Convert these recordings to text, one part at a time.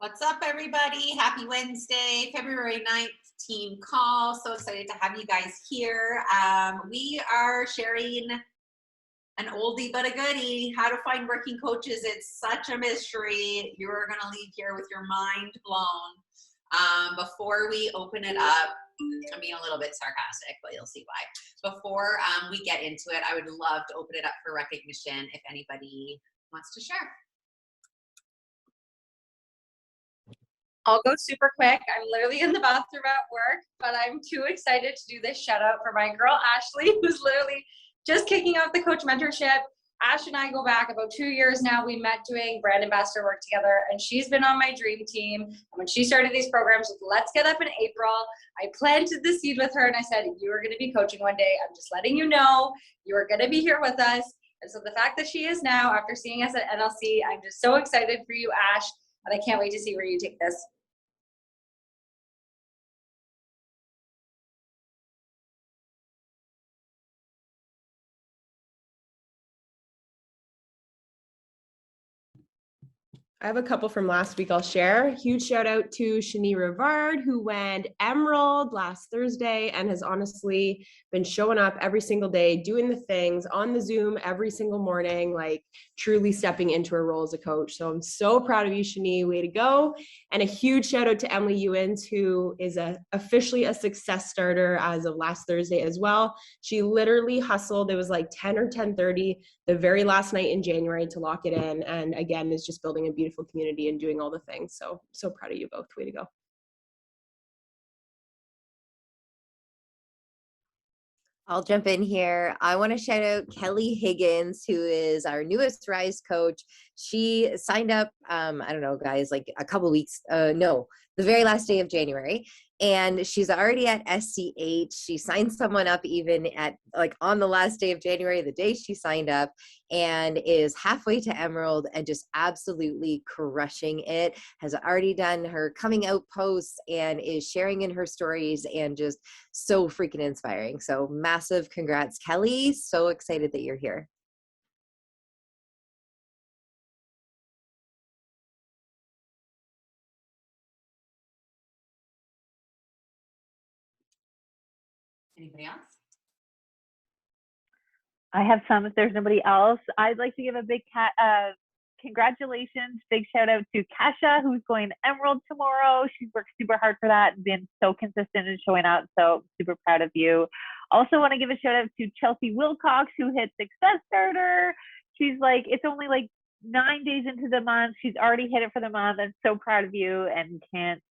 What's up, everybody? Happy Wednesday, February 9th team call. So excited to have you guys here. We are sharing an oldie but a goodie, how to find working coaches. It's such a mystery. You're going to leave here with your mind blown. Before we open it up, I'm being a little bit sarcastic, but you'll see why. Before we get into it, I would love to open it up for recognition if anybody wants to share. I'll go super quick. I'm literally in the bathroom at work, but I'm too excited to do this shout out for my girl, Ashley, who's literally just kicking off the coach mentorship. Ash and I go back about 2 years now. We met doing brand ambassador work together, and she's been on my dream team. And when she started these programs with Let's Get Up in April, I planted the seed with her and I said, you are going to be coaching one day. I'm just letting you know you are going to be here with us. And so the fact that she is now, after seeing us at NLC, I'm just so excited for you, Ash. And I can't wait to see where you take this. I have a couple from last week I'll share. Huge shout out to Shani Rivard, who went Emerald last Thursday and has honestly been showing up every single day, doing the things on the Zoom every single morning, like truly stepping into her role as a coach. So I'm so proud of you, Shani. Way to go. And a huge shout out to Emily Ewens, who is officially a success starter as of last Thursday as well. She literally hustled. It was like 10 or 10:30 the very last night in January to lock it in. And again, is just building a beautiful community and doing all the things. So proud of you both. Way to go. I'll jump in here. I want to shout out Kelly Higgins, who is our newest Rise coach. She signed up, I don't know, guys, like a couple weeks, no, the very last day of January. And she's already at SCH. She signed someone up even at like on the last day of January, the day she signed up, and is halfway to Emerald and just absolutely crushing it. Has already done her coming out posts and is sharing in her stories and just so freaking inspiring. So massive congrats, Kelly. So excited that you're here. Anybody else? I have some if there's nobody else. I'd like to give a big congratulations, big shout out to Kasha, who's going to Emerald tomorrow. She's worked super hard for that and been so consistent in showing up. So super proud of you. Also want to give a shout out to Chelsea Wilcox, who hit Success Starter. She's like, it's only like 9 days into the month. She's already hit it for the month. I'm so proud of you and can't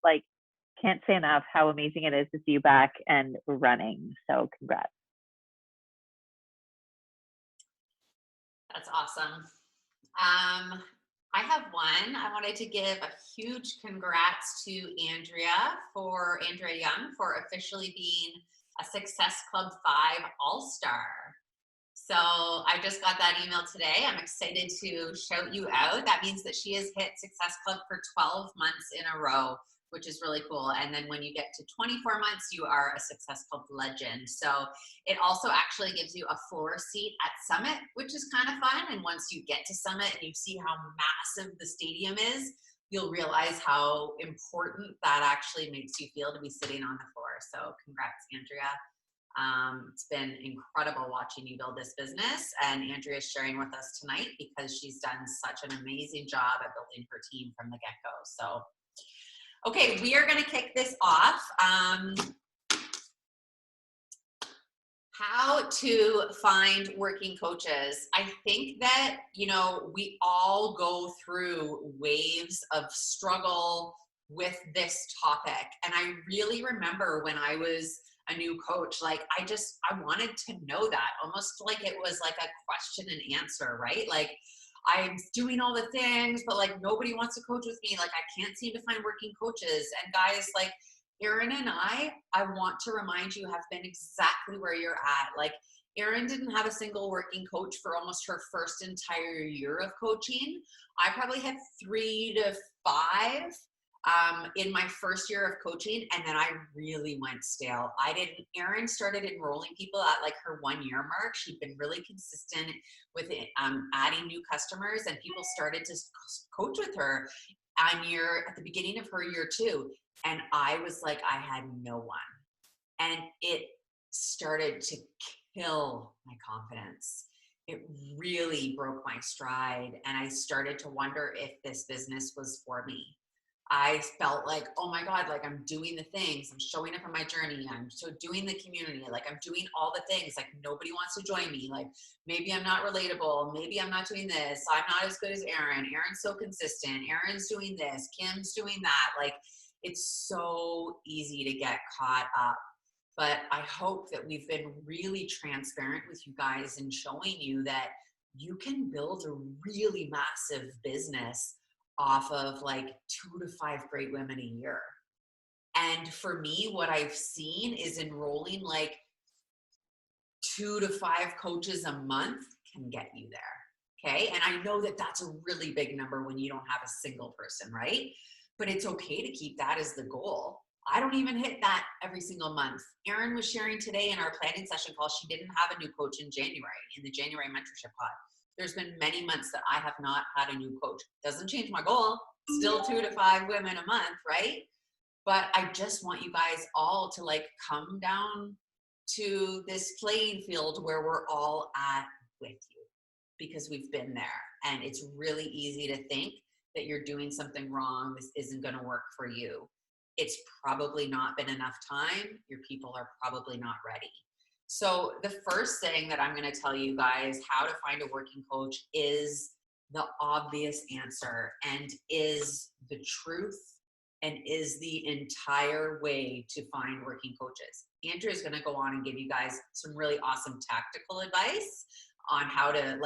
say enough how amazing it is to see you back and running. So congrats. That's awesome. I have one. I wanted to give a huge congrats to Andrea Young for officially being a Success Club 5 All-Star. So I just got that email today. I'm excited to shout you out. That means that she has hit Success Club for 12 months in a row, which is really cool. And then when you get to 24 months, you are a Success Club legend. So it also actually gives you a floor seat at Summit, which is kind of fun. And once you get to Summit and you see how massive the stadium is, you'll realize how important that actually makes you feel to be sitting on the floor. So congrats, Andrea. It's been incredible watching you build this business, and Andrea is sharing with us tonight because she's done such an amazing job at building her team from the get-go. So okay, we are going to kick this off. How to find working coaches. I think that, we all go through waves of struggle with this topic. And I really remember when I was a new coach, like I wanted to know that, almost like it was like a question and answer, right? Like, I'm doing all the things, but like nobody wants to coach with me. Like I can't seem to find working coaches. And guys, like Erin and I want to remind you, have been exactly where you're at. Like Erin didn't have a single working coach for almost her first entire year of coaching. I probably had 3 to 5 in my first year of coaching, and then I really went stale. Erin started enrolling people at like her 1 year mark. She'd been really consistent with adding new customers, and people started to coach with her at the beginning of her year 2. And I was like, I had no one. And it started to kill my confidence. It really broke my stride. And I started to wonder if this business was for me. I felt like, oh my God, like I'm doing the things, I'm showing up on my journey, I'm so doing the community, like I'm doing all the things, like nobody wants to join me, like maybe I'm not relatable, maybe I'm not doing this, I'm not as good as Erin's so consistent, Erin's doing this, Kim's doing that. Like it's so easy to get caught up. But I hope that we've been really transparent with you guys and showing you that you can build a really massive business off of like 2 to 5 great women a year. And for me, what I've seen is enrolling like 2 to 5 coaches a month can get you there. Okay. And I know that that's a really big number when you don't have a single person, right? But it's okay to keep that as the goal. I don't even hit that every single month. Erin was sharing today in our planning session call, she didn't have a new coach in January, in the January mentorship pod. There's been many months that I have not had a new coach. Doesn't change my goal. Still 2 to 5 women a month, right? But I just want you guys all to like come down to this playing field where we're all at with you, because we've been there. And it's really easy to think that you're doing something wrong. This isn't going to work for you. It's probably not been enough time. Your people are probably not ready. So the first thing that I'm going to tell you guys how to find a working coach is the obvious answer and is the truth and is the entire way to find working coaches. Andrea is going to go on and give you guys some really awesome tactical advice on how to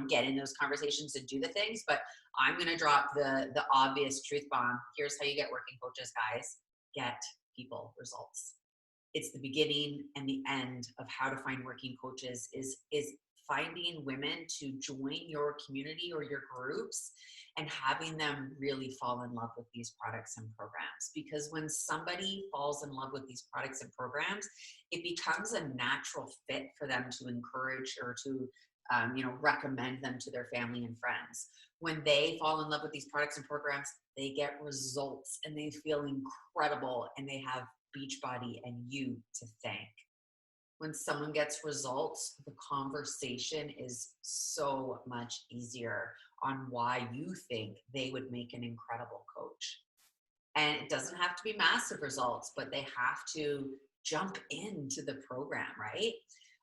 get in those conversations and do the things. But I'm going to drop the obvious truth bomb. Here's how you get working coaches, guys. Get people results. It's the beginning and the end of how to find working coaches is finding women to join your community or your groups and having them really fall in love with these products and programs. Because when somebody falls in love with these products and programs, it becomes a natural fit for them to encourage or to recommend them to their family and friends. When they fall in love with these products and programs, they get results and they feel incredible and they have Beachbody and you to thank. When someone gets results, the conversation is so much easier on why you think they would make an incredible coach. And it doesn't have to be massive results, but they have to jump into the program, right?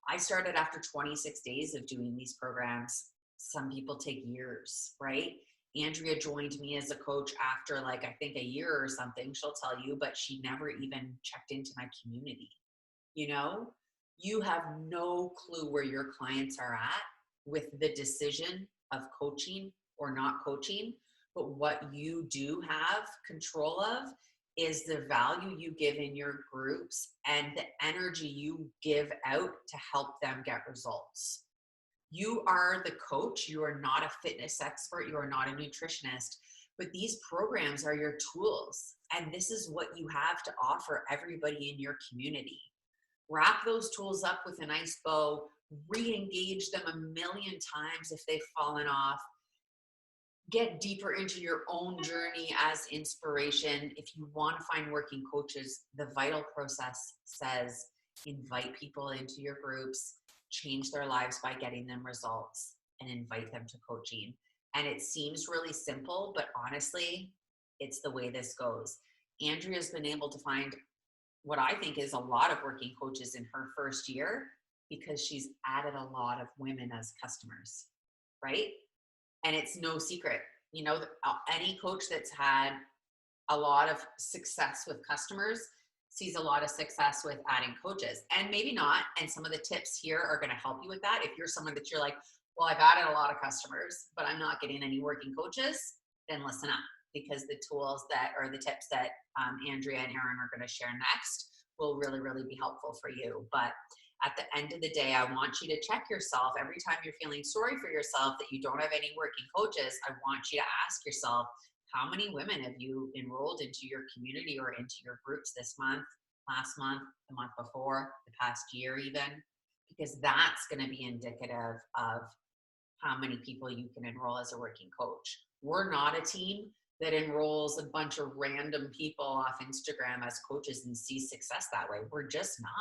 I started after 26 days of doing these programs. Some people take years, right? Andrea joined me as a coach after I think a year or something, she'll tell you, but she never even checked into my community. You have no clue where your clients are at with the decision of coaching or not coaching, but what you do have control of is the value you give in your groups and the energy you give out to help them get results. You are the coach. You are not a fitness expert. You are not a nutritionist, but these programs are your tools. And this is what you have to offer everybody in your community. Wrap those tools up with a nice bow, re-engage them a million times if they've fallen off. Get deeper into your own journey as inspiration. If you want to find working coaches, the vital process says invite people into your groups, change their lives by getting them results, and invite them to coaching. And it seems really simple, but honestly, it's the way this goes. Andrea's been able to find what I think is a lot of working coaches in her first year because she's added a lot of women as customers, right? And it's no secret, any coach that's had a lot of success with customers sees a lot of success with adding coaches, and maybe not. And some of the tips here are going to help you with that. If you're someone that you're like, well, I've added a lot of customers, but I'm not getting any working coaches, then listen up, because the tools or the tips that Andrea and Erin are going to share next will really, really be helpful for you. But at the end of the day, I want you to check yourself every time you're feeling sorry for yourself that you don't have any working coaches. I want you to ask yourself, how many women have you enrolled into your community or into your groups this month, last month, the month before, the past year even? Because that's going to be indicative of how many people you can enroll as a working coach. We're not a team, that enrolls a bunch of random people off Instagram as coaches and sees success that way. We're just not.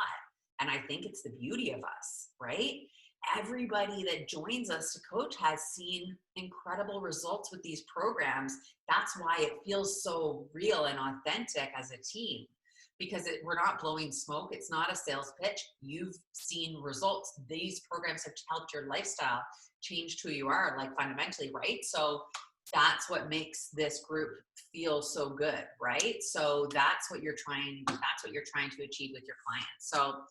And I think it's the beauty of us, right? Everybody that joins us to coach has seen incredible results with these programs. That's why it feels so real and authentic as a team, because we're not blowing smoke. It's not a sales pitch. You've seen results. These programs have helped your lifestyle change who you are, like fundamentally, right? So that's what makes this group feel so good, right? So that's what you're trying to achieve with your clients. So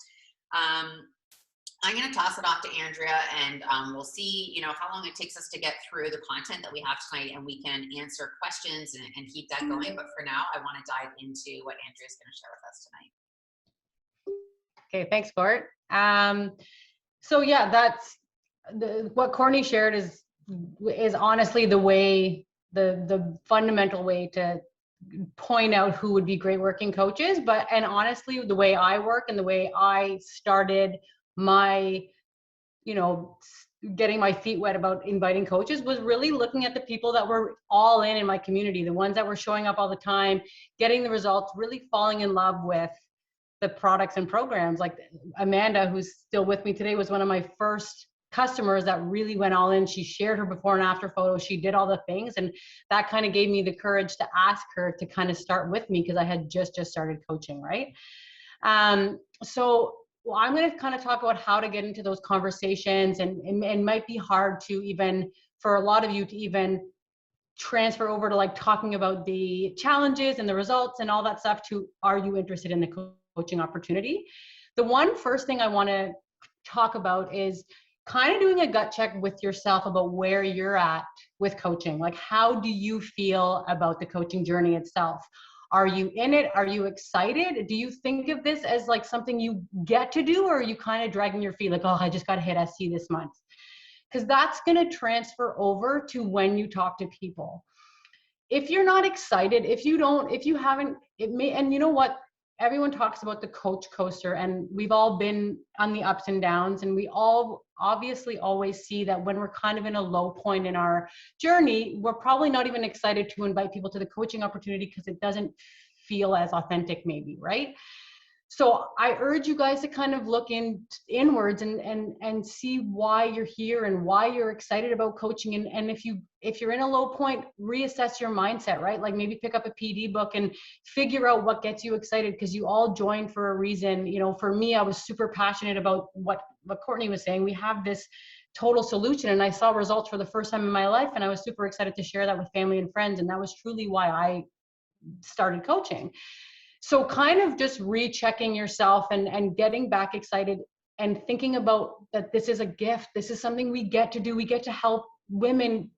I'm going to toss it off to Andrea, and we'll see, how long it takes us to get through the content that we have tonight, and we can answer questions and keep that going. But for now, I want to dive into what Andrea's going to share with us tonight. Okay, thanks, Court. So yeah, that's what Courtney shared is honestly the fundamental way to point out who would be great working coaches. And honestly, the way I work and the way I started my, getting my feet wet about inviting coaches was really looking at the people that were all in my community, the ones that were showing up all the time, getting the results, really falling in love with the products and programs. Like Amanda, who's still with me today, was one of my first customers that really went all in. She shared her before and after photos. She did all the things. And that kind of gave me the courage to ask her to kind of start with me, because I had just started coaching, right? So I'm going to kind of talk about how to get into those conversations, and it might be hard to even, for a lot of you, to even transfer over to like talking about the challenges and the results and all that stuff to, are you interested in the coaching opportunity? The first thing I want to talk about is kind of doing a gut check with yourself about where you're at with coaching. Like, how do you feel about the coaching journey itself? Are you in it? Are you excited? Do you think of this as like something you get to do, or are you kind of dragging your feet like, oh, I just got to hit SC this month? Because that's going to transfer over to when you talk to people. If you're not excited, if you haven't, it may, and you know what? Everyone talks about the coach coaster, and we've all been on the ups and downs, and we all obviously always see that when we're kind of in a low point in our journey, we're probably not even excited to invite people to the coaching opportunity because it doesn't feel as authentic maybe, right? So I urge you guys to kind of look inwards and see why you're here and why you're excited about coaching. And if you're in a low point, reassess your mindset, right? Like maybe pick up a PD book and figure out what gets you excited, because you all joined for a reason. For me, I was super passionate about what Courtney was saying. We have this total solution, and I saw results for the first time in my life, and I was super excited to share that with family and friends. And that was truly why I started coaching. So kind of just rechecking yourself and getting back excited and thinking about that this is a gift. This is something we get to do. We get to help women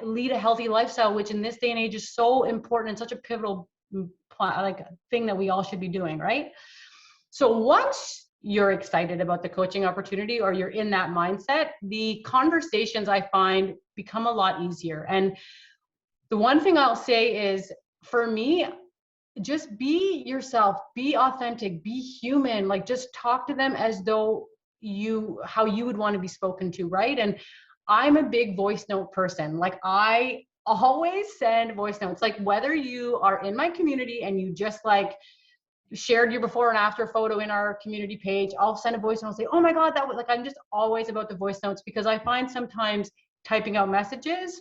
lead a healthy lifestyle, which in this day and age is so important and such a pivotal thing that we all should be doing, right? So once you're excited about the coaching opportunity, or you're in that mindset, the conversations I find become a lot easier. And the one thing I'll say is, for me, just be yourself, be authentic, be human. Like, just talk to them as though how you would want to be spoken to, right? And I'm a big voice note person. Like, I always send voice notes. Like, whether you are in my community and you just like shared your before and after photo in our community page, I'll send a voice note and say, oh my God, that was like, I'm just always about the voice notes, because I find sometimes typing out messages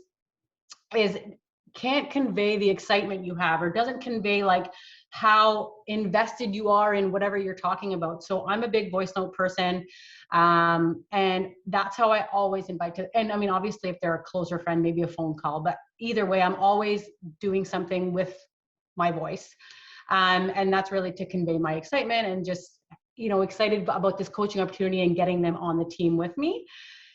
can't convey the excitement you have, or doesn't convey like how invested you are in whatever you're talking about. So I'm a big voice note person. And that's how I always invite to, and I mean, obviously if they're a closer friend, maybe a phone call, but either way, I'm always doing something with my voice. And that's really to convey my excitement and just, excited about this coaching opportunity and getting them on the team with me.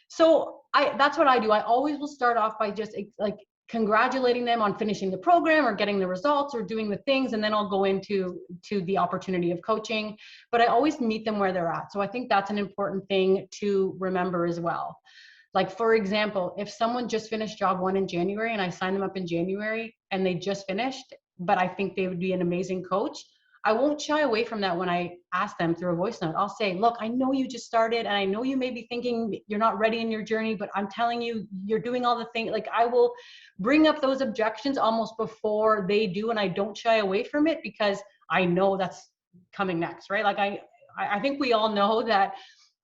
So that's what I do. I always will start off by just like congratulating them on finishing the program or getting the results or doing the things, and then I'll go into the opportunity of coaching. But I always meet them where they're at. So I think that's an important thing to remember as well. Like, for example, if someone just finished job 1 in January and I signed them up in January and they just finished, but I think they would be an amazing coach, I won't shy away from that when I ask them through a voice note. I'll say, look, I know you just started and I know you may be thinking you're not ready in your journey, but I'm telling you, you're doing all the things. Like, I will bring up those objections almost before they do. And I don't shy away from it because I know that's coming next, right? Like I think we all know that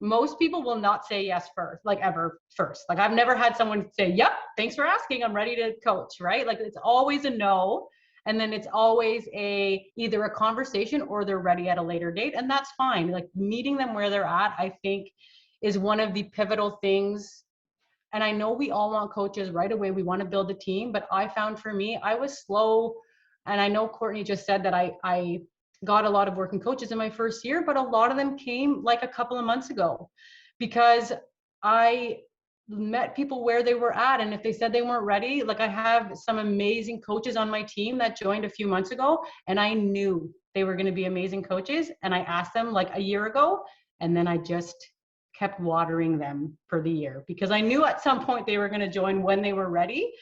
most people will not say yes first, like ever first. Like, I've never had someone say, yep, thanks for asking, I'm ready to coach, right? Like, it's always a no. And then it's always either a conversation or they're ready at a later date. And that's fine. Like, meeting them where they're at, I think, is one of the pivotal things. And I know we all want coaches right away. We want to build a team, but I found for me, I was slow. And I know Courtney just said that I got a lot of working coaches in my first year, but a lot of them came like a couple of months ago because I met people where they were at. And if they said they weren't ready, like, I have some amazing coaches on my team that joined a few months ago, and I knew they were going to be amazing coaches. And I asked them like a year ago, and then I just kept watering them for the year because I knew at some point they were going to join when they were ready.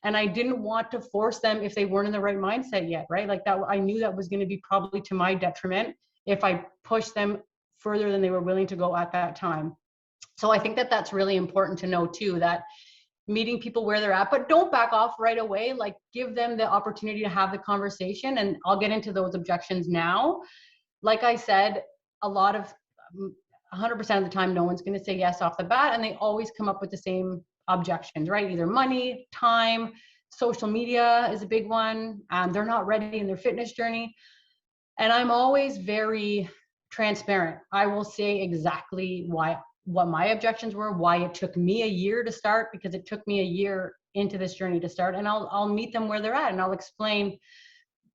And I didn't want to force them if they weren't in the right mindset yet, right? Like, that, I knew that was going to be probably to my detriment if I pushed them further than they were willing to go at that time. So I think that that's really important to know too, that meeting people where they're at, but don't back off right away. Like, give them the opportunity to have the conversation. And I'll get into those objections now. Like I said, a lot of 100% of the time, no one's going to say yes off the bat. And they always come up with the same objections, right? Either money, time, social media is a big one. They're not ready in their fitness journey. And I'm always very transparent. I will say exactly what my objections were, why it took me a year to start, because it took me a year into this journey to start. And I'll meet them where they're at, and I'll explain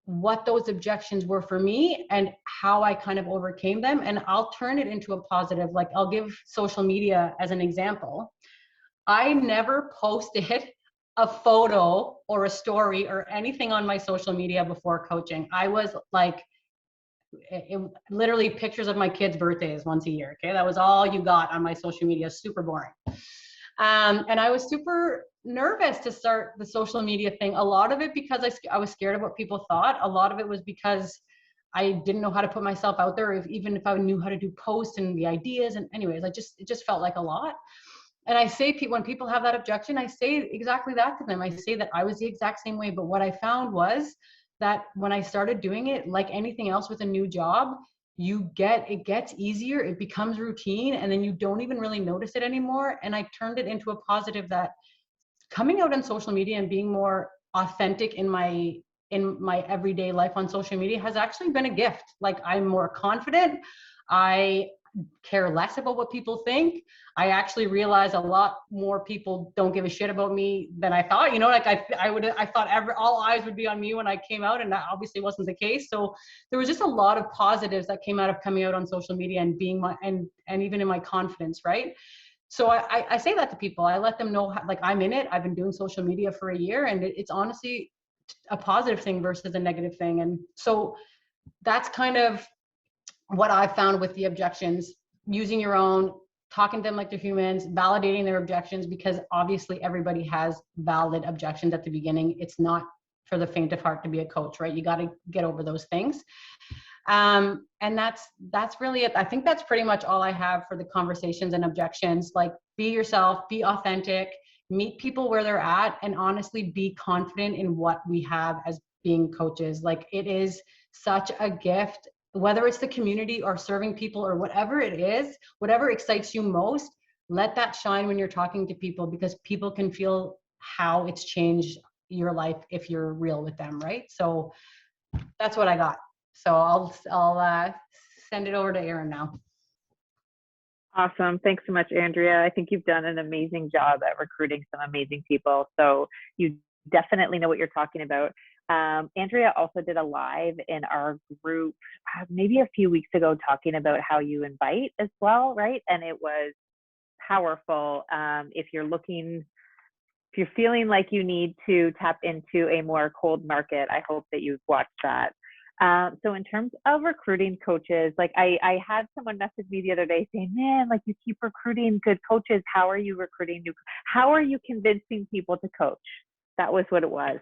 what those objections were for me and how I kind of overcame them. And I'll turn it into a positive. Like, I'll give social media as an example. I never posted a photo or a story or anything on my social media before coaching. I was like, literally pictures of my kids' birthdays once a year. Okay. That was all you got on my social media. Super boring. And I was super nervous to start the social media thing. A lot of it because I was scared of what people thought. A lot of it was because I didn't know how to put myself out there, even if I knew how to do posts and the ideas. And anyways, it just felt like a lot. And I say, when people have that objection, I say exactly that to them. I say that I was the exact same way. But what I found was that when I started doing it, like anything else with a new job, it gets easier, it becomes routine, and then you don't even really notice it anymore. And I turned it into a positive, that coming out on social media and being more authentic in my everyday life on social media has actually been a gift. Like, I'm more confident. I care less about what people think. I actually realize a lot more people don't give a shit about me than I thought. You know, like I thought all eyes would be on me when I came out, and that obviously wasn't the case. So there was just a lot of positives that came out of coming out on social media and being and even in my confidence, right? So I say that to people. I let them know, like, I'm in it. I've been doing social media for a year, and it's honestly a positive thing versus a negative thing. And so that's kind of what I found with the objections: using your own, talking to them like they're humans, validating their objections, because obviously everybody has valid objections at the beginning. It's not for the faint of heart to be a coach, right? You got to get over those things. And that's really it. I think that's pretty much all I have for the conversations and objections. Like, be yourself, be authentic, meet people where they're at, and honestly be confident in what we have as being coaches. Like, it is such a gift, whether it's the community or serving people or whatever it is, whatever excites you most, let that shine when you're talking to people, because people can feel how it's changed your life if you're real with them, right? So that's what I got. So I'll send it over to Erin now. Awesome. Thanks so much, Andrea. I think you've done an amazing job at recruiting some amazing people. So you definitely know what you're talking about. Andrea also did a live in our group maybe a few weeks ago, talking about how you invite as well, right? And it was powerful. If you're feeling like you need to tap into a more cold market, I hope that you've watched that. So in terms of recruiting coaches, like I had someone message me the other day saying, man, like, you keep recruiting good coaches. How are you recruiting how are you convincing people to coach? That was what it was.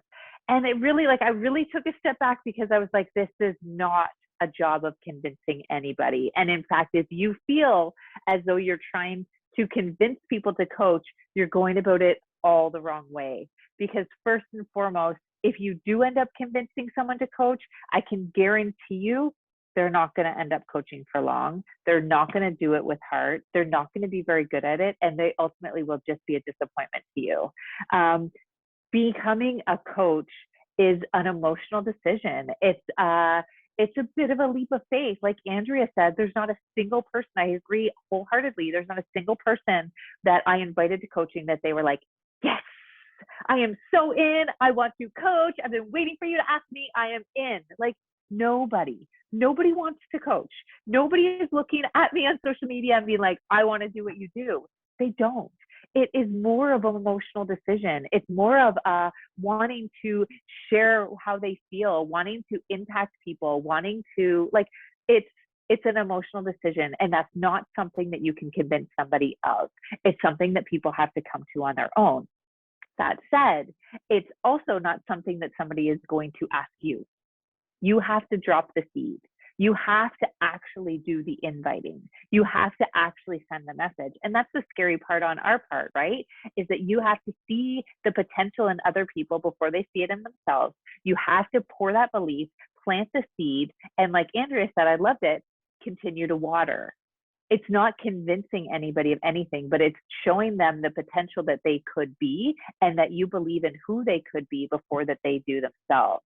And it really, I really took a step back, because I was like, this is not a job of convincing anybody. And in fact, if you feel as though you're trying to convince people to coach, you're going about it all the wrong way. Because first and foremost, if you do end up convincing someone to coach, I can guarantee you they're not going to end up coaching for long. They're not going to do it with heart. They're not going to be very good at it. And they ultimately will just be a disappointment to you. Becoming a coach is an emotional decision. It's a bit of a leap of faith. Like Andrea said, there's not a single person, I agree wholeheartedly, there's not a single person that I invited to coaching that they were like, yes, I am so in, I want to coach, I've been waiting for you to ask me, I am in. Like nobody wants to coach. Nobody is looking at me on social media and being like, I want to do what you do. They don't. It is more of an emotional decision. It's more of wanting to share how they feel, wanting to impact people, wanting to, like, it's an emotional decision. And that's not something that you can convince somebody of. It's something that people have to come to on their own. That said, it's also not something that somebody is going to ask you. You have to drop the seed. You have to actually do the inviting. You have to actually send the message. And that's the scary part on our part, right? Is that you have to see the potential in other people before they see it in themselves. You have to pour that belief, plant the seed, and like Andrea said, I loved it, continue to water. It's not convincing anybody of anything, but it's showing them the potential that they could be and that you believe in who they could be before that they do themselves.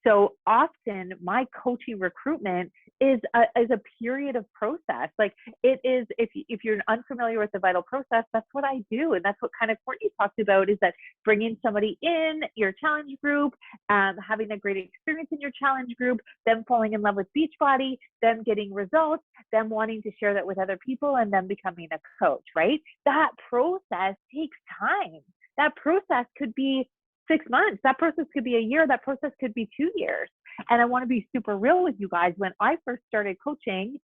So often my coaching recruitment is a period of process. Like it is, if you're unfamiliar with the vital process, that's what I do. And that's what kind of Courtney talked about, is that bringing somebody in your challenge group, having a great experience in your challenge group, them falling in love with Beachbody, them getting results, them wanting to share that with other people, and them becoming a coach, right? That process takes time. That process could be 6 months. That process could be a year. That process could be 2 years. And I want to be super real with you guys. When I first started coaching,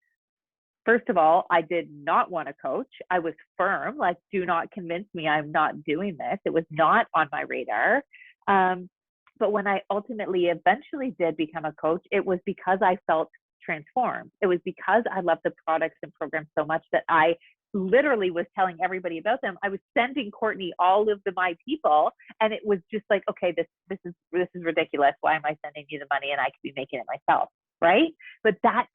first of all, I did not want to coach. I was firm, like, do not convince me I'm not doing this. It was not on my radar. But when I ultimately eventually did become a coach, it was because I felt transformed. It was because I loved the products and programs so much that I literally was telling everybody about them. I was sending Courtney all of my people, and it was just like, okay, this is ridiculous. Why am I sending you the money and I could be making it myself, right? But that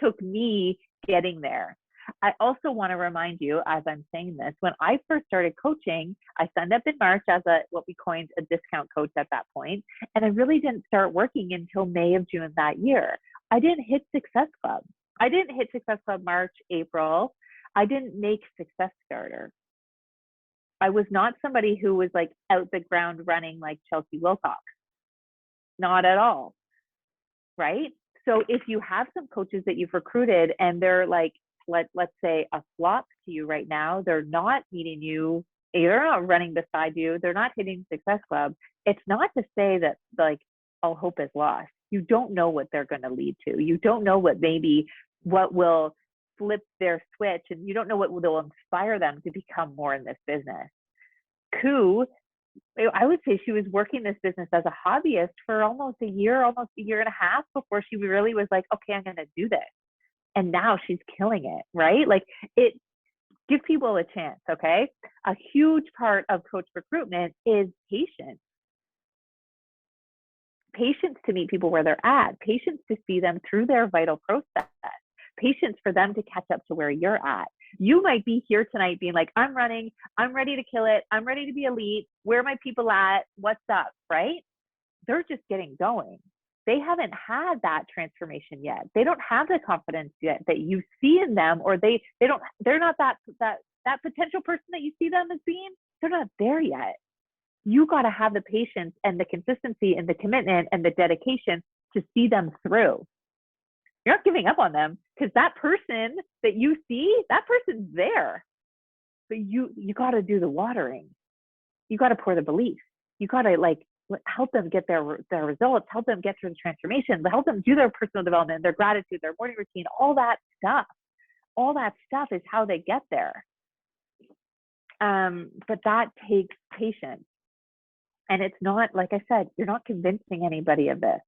took me getting there. I also want to remind you, as I'm saying this, when I first started coaching, I signed up in March as what we coined a discount coach at that point, and I really didn't start working until May of June that year. I didn't hit Success Club. I didn't hit Success Club March, April. I didn't make Success Starter. I was not somebody who was like out the ground running like Chelsea Wilcox. Not at all, right? So if you have some coaches that you've recruited and they're like, let's say a flop to you right now, they're not meeting you, they're not running beside you, they're not hitting Success Club, it's not to say that like all hope is lost. You don't know what they're going to lead to. You don't know what will flip their switch, and you don't know what will inspire them to become more in this business. Koo, I would say she was working this business as a hobbyist for almost a year and a half before she really was like, okay, I'm going to do this. And now she's killing it, right? Like, it gives people a chance, okay? A huge part of coach recruitment is patience. Patience to meet people where they're at, patience to see them through their vital process, patience for them to catch up to where you're at. You might be here tonight being like, I'm running, I'm ready to kill it, I'm ready to be elite, where are my people at, what's up, right? They're just getting going. They haven't had that transformation yet. They don't have the confidence yet that you see in them, or they're not that potential person that you see them as being. They're not there yet. You got to have the patience and the consistency and the commitment and the dedication to see them through. You're not giving up on them, because that person that you see, that person's there. But you got to do the watering. You got to pour the belief. You got to like help them get their results, help them get through the transformation, help them do their personal development, their gratitude, their morning routine, all that stuff. All that stuff is how they get there. But that takes patience. And it's not, like I said, you're not convincing anybody of this.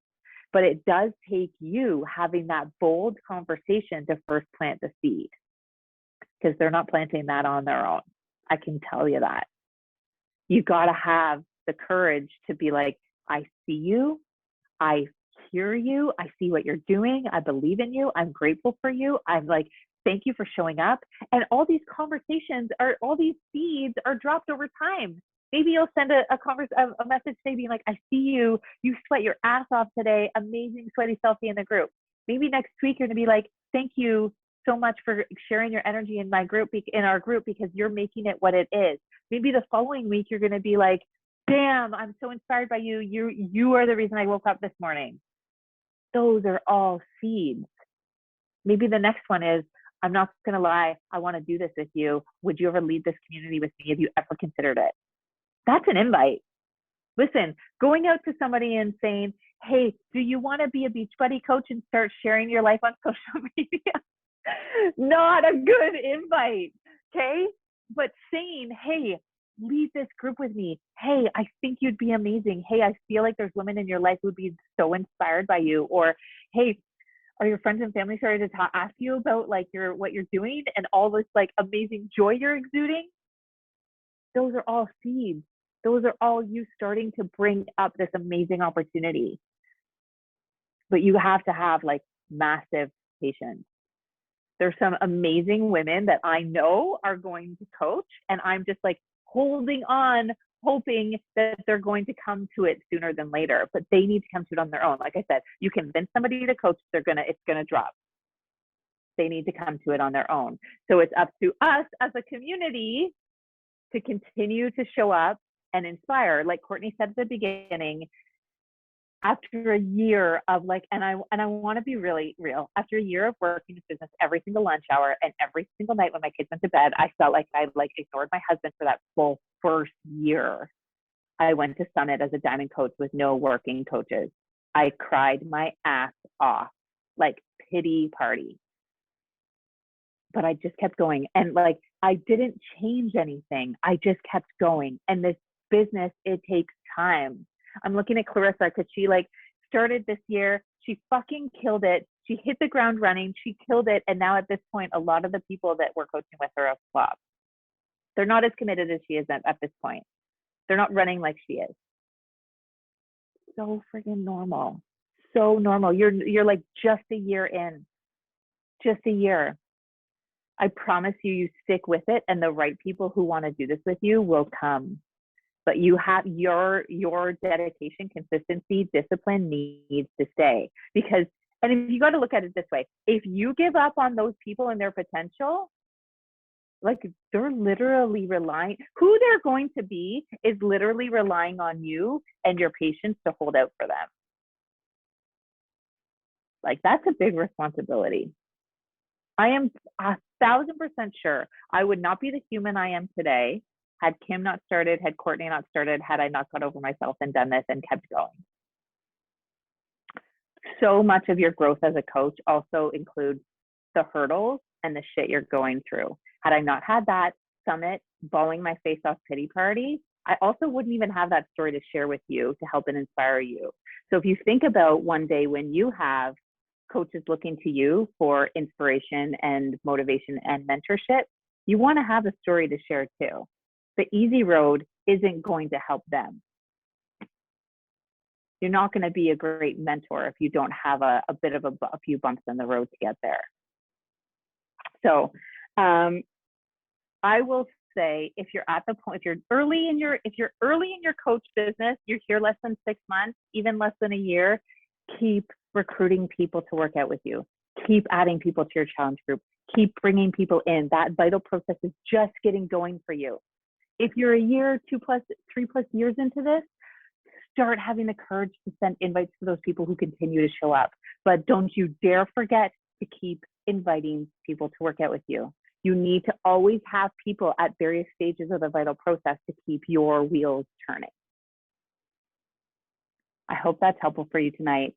But it does take you having that bold conversation to first plant the seed, because they're not planting that on their own. I can tell you that. You got to have the courage to be like, I see you. I hear you. I see what you're doing. I believe in you. I'm grateful for you. I'm like, thank you for showing up. And all these conversations are, all these seeds are dropped over time. Maybe you'll send a message today being like, I see you. You sweat your ass off today. Amazing sweaty selfie in the group. Maybe next week you're going to be like, thank you so much for sharing your energy in my group, in our group, because you're making it what it is. Maybe the following week you're going to be like, damn, I'm so inspired by you. You are the reason I woke up this morning. Those are all seeds. Maybe the next one is, I'm not going to lie, I want to do this with you. Would you ever lead this community with me? Have you ever considered it? That's an invite. Listen, going out to somebody and saying, hey, do you want to be a Beachbody coach and start sharing your life on social media? Not a good invite, okay? But saying, hey, lead this group with me. Hey, I think you'd be amazing. Hey, I feel like there's women in your life who would be so inspired by you. Or, hey, are your friends and family starting to ask you about like what you're doing and all this like amazing joy you're exuding? Those are all seeds. Those are all you starting to bring up this amazing opportunity. But you have to have like massive patience. There's some amazing women that I know are going to coach, and I'm just like holding on, hoping that they're going to come to it sooner than later, but they need to come to it on their own. Like I said, you convince somebody to coach, it's gonna drop. They need to come to it on their own. So it's up to us as a community to continue to show up and inspire. Like Courtney said at the beginning, after a year of like, and I want to be really real, after a year of working this business every single lunch hour and every single night when my kids went to bed, I felt like I like ignored my husband for that full first year. I went to Summit as a diamond coach with no working coaches. I cried my ass off, like pity party. But I just kept going. And like, I didn't change anything. I just kept going. And this business, it takes time. I'm looking at Clarissa because she like started this year. She fucking killed it. She hit the ground running. She killed it. And now at this point, a lot of the people that we're coaching with her have flopped. They're not as committed as she is at this point. They're not running like she is. So friggin' normal. So normal. You're like just a year in. Just a year. I promise you stick with it, and the right people who want to do this with you will come. But you have your dedication, consistency, discipline needs to stay. Because, and if you got to look at it this way, if you give up on those people and their potential, like they're literally relying, who they're going to be is literally relying on you and your patience to hold out for them. Like that's a big responsibility. I am 1,000% sure I would not be the human I am today had Kim not started, had Courtney not started, had I not got over myself and done this and kept going. So much of your growth as a coach also includes the hurdles and the shit you're going through. Had I not had that Summit, bawling my face off pity party, I also wouldn't even have that story to share with you to help and inspire you. So if you think about one day when you have coaches looking to you for inspiration and motivation and mentorship, you want to have a story to share too. The easy road isn't going to help them. You're not going to be a great mentor if you don't have a bit of a few bumps in the road to get there. So I will say, if you're at the point, if you're early in your coach business, you're here less than 6 months, even less than a year, keep recruiting people to work out with you. Keep adding people to your challenge group. Keep bringing people in. That vital process is just getting going for you. If you're a year, 2+, 3+ years into this, start having the courage to send invites to those people who continue to show up. But don't you dare forget to keep inviting people to work out with you. You need to always have people at various stages of the vital process to keep your wheels turning. I hope that's helpful for you tonight.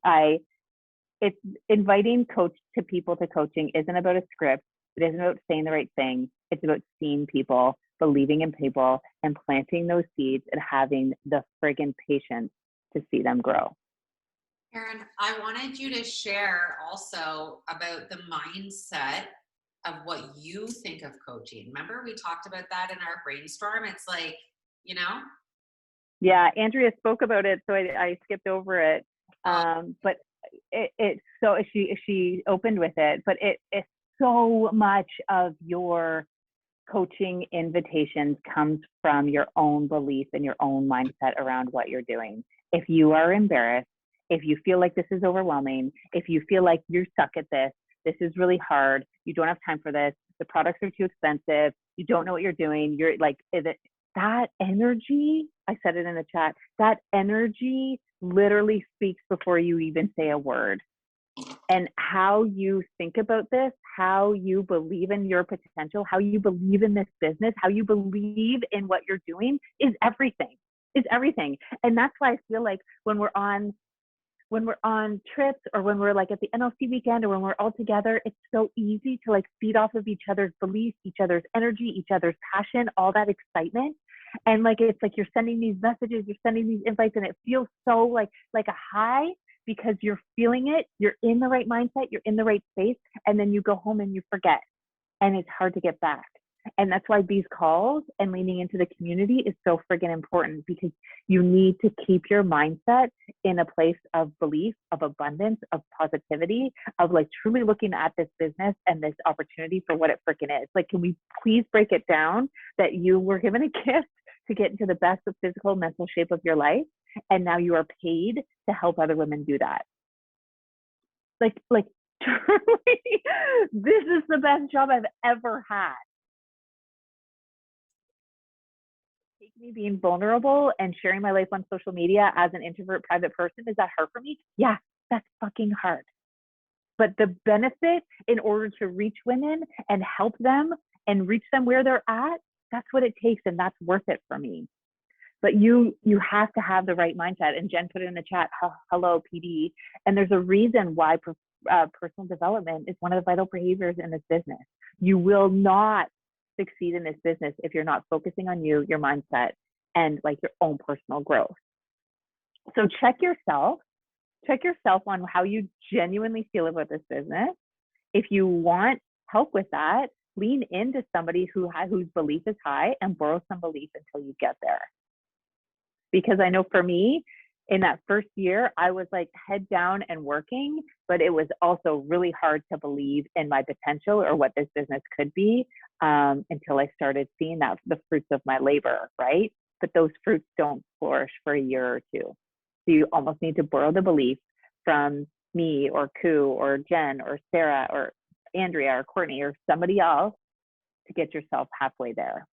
It's inviting people to coaching isn't about a script. It isn't about saying the right thing. It's about seeing people, believing in people, and planting those seeds and having the friggin' patience to see them grow. Erin, I wanted you to share also about the mindset of what you think of coaching. Remember, we talked about that in our brainstorm. It's like, you know, Yeah, Andrea spoke about it, so I skipped over it. But so she opened with it, but it's so much of your coaching invitations comes from your own belief and your own mindset around what you're doing. If you are embarrassed, if you feel like this is overwhelming, if you feel like you're stuck at this is really hard, you don't have time for this, the products are too expensive, you don't know what you're doing, you're like, that energy, I said it in the chat, that energy literally speaks before you even say a word. And how you think about this, how you believe in your potential, how you believe in this business, how you believe in what you're doing is everything, And that's why I feel like when we're on trips, or when we're like at the NLC weekend, or when we're all together, it's so easy to like feed off of each other's beliefs, each other's energy, each other's passion, all that excitement. And like, it's like you're sending these messages, you're sending these invites, and it feels so like a high, because you're feeling it, you're in the right mindset, you're in the right space, and then you go home and you forget, and it's hard to get back. And that's why these calls and leaning into the community is so friggin' important, because you need to keep your mindset in a place of belief, of abundance, of positivity, of like truly looking at this business and this opportunity for what it freaking is. Like, can we please break it down that you were given a gift to get into the best of physical, mental shape of your life, and now you are paid to help other women do that? Like truly, this is the best job I've ever had. Take me being vulnerable and sharing my life on social media as an introvert private person, is that hard for me? Yeah, that's fucking hard. But the benefit, in order to reach women and help them and reach them where they're at, that's what it takes, and that's worth it for me. But you have to have the right mindset. And Jen put it in the chat, hello PD. And there's a reason why personal development is one of the vital behaviors in this business. You will not succeed in this business if you're not focusing on you, your mindset, and like your own personal growth. So check yourself on how you genuinely feel about this business. If you want help with that, lean into somebody whose belief is high and borrow some belief until you get there. Because I know for me, in that first year, I was like head down and working, but it was also really hard to believe in my potential or what this business could be, until I started seeing the fruits of my labor, right? But those fruits don't flourish for a year or two. So you almost need to borrow the belief from me or Koo or Jen or Sarah or Andrea or Courtney or somebody else to get yourself halfway there.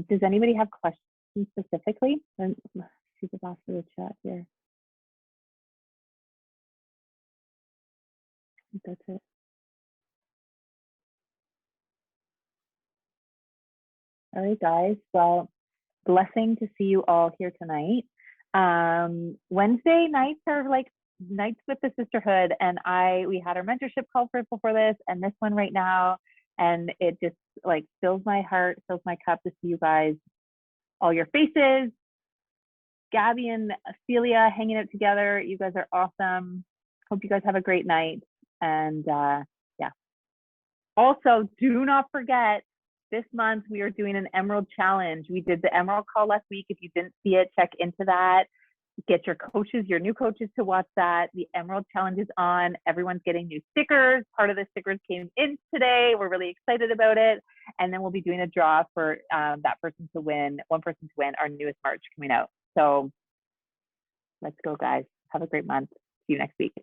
Does anybody have questions specifically? Let's see the box of the chat here. I think that's it. All right, guys. Well, blessing to see you all here tonight. Wednesday nights are like nights with the sisterhood, and we had our mentorship call before this, and this one right now, and it just like fills my heart, fills my cup to see you guys, all your faces. Gabby and Celia hanging out together. You guys are awesome. Hope you guys have a great night. And yeah. Also, do not forget, this month we are doing an Emerald Challenge. We did the Emerald call last week. If you didn't see it, check into that. Get your new coaches to watch that. The Emerald Challenge is on. Everyone's getting new stickers. Part of the stickers came in today. We're really excited about it. And then we'll be doing a draw for one person to win our newest March coming out. So let's go, guys. Have a great month. See you next week.